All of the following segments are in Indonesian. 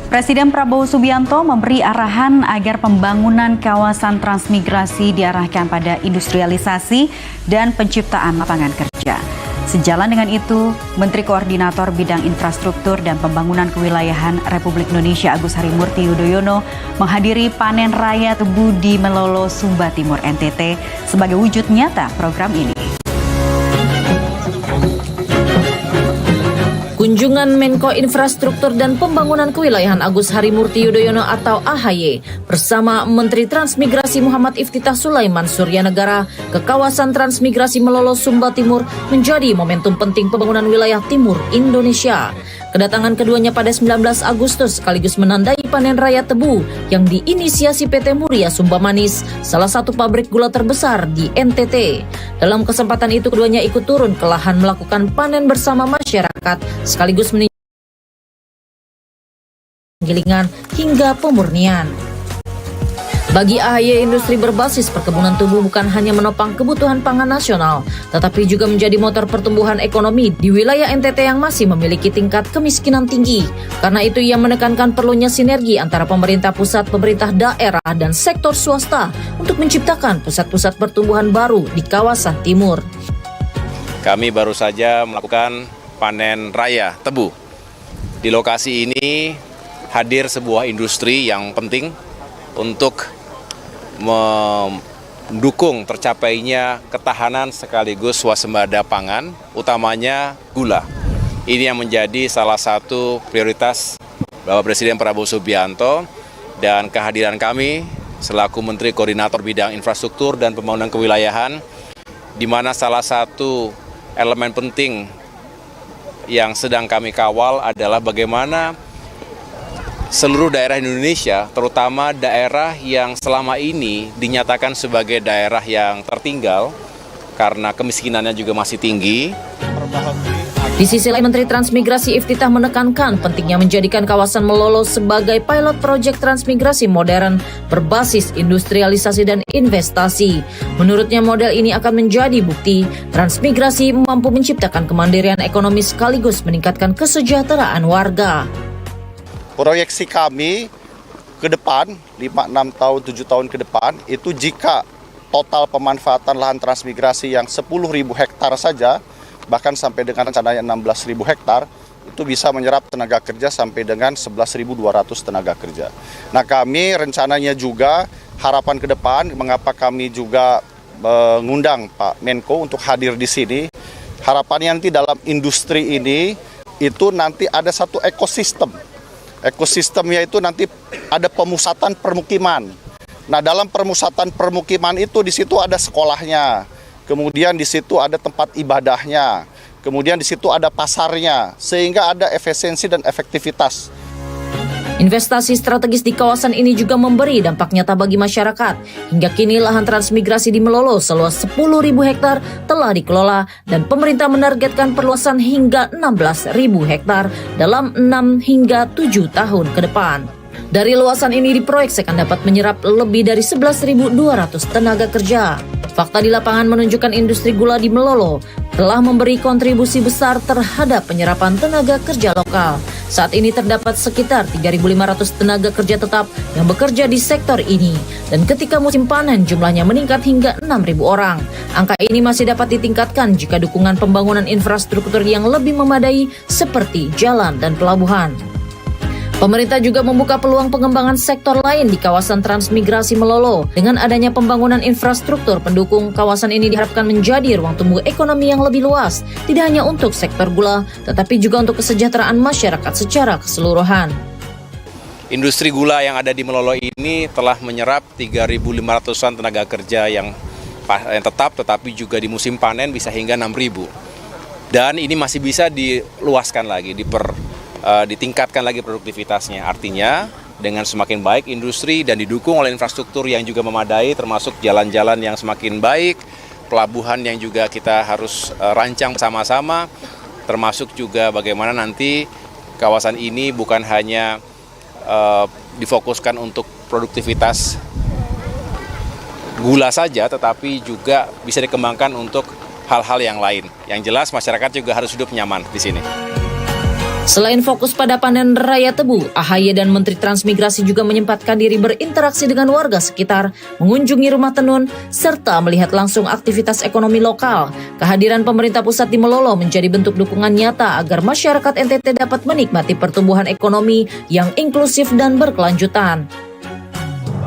Presiden Prabowo Subianto memberi arahan agar pembangunan kawasan transmigrasi diarahkan pada industrialisasi dan penciptaan lapangan kerja. Sejalan dengan itu, Menteri Koordinator Bidang Infrastruktur dan Pembangunan Kewilayahan Republik Indonesia Agus Harimurti Yudhoyono menghadiri panen raya tebu di Melolo, Sumba Timur, NTT sebagai wujud nyata program ini. Kunjungan Menko Infrastruktur dan Pembangunan Kewilayahan Agus Harimurti Yudhoyono atau AHY bersama Menteri Transmigrasi Muhammad Iftithah Sulaiman Suryanegara ke kawasan transmigrasi Melolo, Sumba Timur menjadi momentum penting pembangunan wilayah timur Indonesia. Kedatangan keduanya pada 19 Agustus sekaligus menandai panen raya tebu yang diinisiasi PT Muria Sumba Manis, salah satu pabrik gula terbesar di NTT. Dalam kesempatan itu keduanya ikut turun ke lahan melakukan panen bersama masyarakat sekaligus penggilingan hingga pemurnian. Bagi AHY, industri berbasis perkebunan tebu bukan hanya menopang kebutuhan pangan nasional, tetapi juga menjadi motor pertumbuhan ekonomi di wilayah NTT yang masih memiliki tingkat kemiskinan tinggi. Karena itu ia menekankan perlunya sinergi antara pemerintah pusat, pemerintah daerah, dan sektor swasta untuk menciptakan pusat-pusat pertumbuhan baru di kawasan timur. Kami baru saja melakukan panen raya tebu. Di lokasi ini hadir sebuah industri yang penting untuk mendukung tercapainya ketahanan sekaligus swasembada pangan, utamanya gula. Ini yang menjadi salah satu prioritas Bapak Presiden Prabowo Subianto, dan kehadiran kami selaku Menteri Koordinator Bidang Infrastruktur dan Pembangunan Kewilayahan, di mana salah satu elemen penting yang sedang kami kawal adalah bagaimana seluruh daerah Indonesia, terutama daerah yang selama ini dinyatakan sebagai daerah yang tertinggal karena kemiskinannya juga masih tinggi. Di sisi lain, Menteri Transmigrasi Iftithah menekankan pentingnya menjadikan kawasan Melolo sebagai pilot proyek transmigrasi modern berbasis industrialisasi dan investasi. Menurutnya model ini akan menjadi bukti transmigrasi mampu menciptakan kemandirian ekonomi sekaligus meningkatkan kesejahteraan warga. Proyeksi kami ke depan, 5-6 tahun, 7 tahun ke depan, itu jika total pemanfaatan lahan transmigrasi yang 10.000 hektar saja, bahkan sampai dengan rencananya 16.000 hektar, itu bisa menyerap tenaga kerja sampai dengan 11.200 tenaga kerja. Nah, kami rencananya juga harapan ke depan, mengapa kami juga mengundang Pak Menko untuk hadir di sini, harapannya nanti dalam industri ini, itu nanti ada satu ekosistem. Ekosistemnya itu nanti ada pemusatan permukiman. Nah, dalam pemusatan permukiman itu di situ ada sekolahnya, kemudian di situ ada tempat ibadahnya, kemudian di situ ada pasarnya, sehingga ada efisiensi dan efektivitas. Investasi strategis di kawasan ini juga memberi dampak nyata bagi masyarakat. Hingga kini lahan transmigrasi di Melolo seluas 10.000 hektar telah dikelola dan pemerintah menargetkan perluasan hingga 16.000 hektar dalam 6 hingga 7 tahun ke depan. Dari luasan ini diproyeksikan dapat menyerap lebih dari 11.200 tenaga kerja. Fakta di lapangan menunjukkan industri gula di Melolo telah memberi kontribusi besar terhadap penyerapan tenaga kerja lokal. Saat ini terdapat sekitar 3.500 tenaga kerja tetap yang bekerja di sektor ini. Dan ketika musim panen jumlahnya meningkat hingga 6.000 orang. Angka ini masih dapat ditingkatkan jika dukungan pembangunan infrastruktur yang lebih memadai seperti jalan dan pelabuhan. Pemerintah juga membuka peluang pengembangan sektor lain di kawasan transmigrasi Melolo. Dengan adanya pembangunan infrastruktur pendukung, kawasan ini diharapkan menjadi ruang tumbuh ekonomi yang lebih luas, tidak hanya untuk sektor gula, tetapi juga untuk kesejahteraan masyarakat secara keseluruhan. Industri gula yang ada di Melolo ini telah menyerap 3.500-an tenaga kerja yang tetap, tetapi juga di musim panen bisa hingga 6.000. Dan ini masih bisa diluaskan lagi, ditingkatkan lagi produktivitasnya. Artinya dengan semakin baik industri dan didukung oleh infrastruktur yang juga memadai, termasuk jalan-jalan yang semakin baik, pelabuhan yang juga kita harus rancang bersama-sama, termasuk juga bagaimana nanti kawasan ini bukan hanya difokuskan untuk produktivitas gula saja, tetapi juga bisa dikembangkan untuk hal-hal yang lain. Yang jelas masyarakat juga harus hidup nyaman di sini. Selain fokus pada panen raya tebu, AHY dan Menteri Transmigrasi juga menyempatkan diri berinteraksi dengan warga sekitar, mengunjungi rumah tenun, serta melihat langsung aktivitas ekonomi lokal. Kehadiran pemerintah pusat di Melolo menjadi bentuk dukungan nyata agar masyarakat NTT dapat menikmati pertumbuhan ekonomi yang inklusif dan berkelanjutan.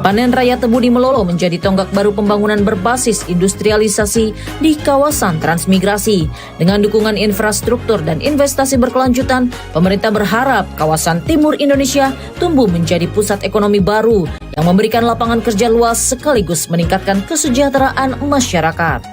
Panen raya tebu di Melolo menjadi tonggak baru pembangunan berbasis industrialisasi di kawasan transmigrasi. Dengan dukungan infrastruktur dan investasi berkelanjutan, pemerintah berharap kawasan timur Indonesia tumbuh menjadi pusat ekonomi baru yang memberikan lapangan kerja luas sekaligus meningkatkan kesejahteraan masyarakat.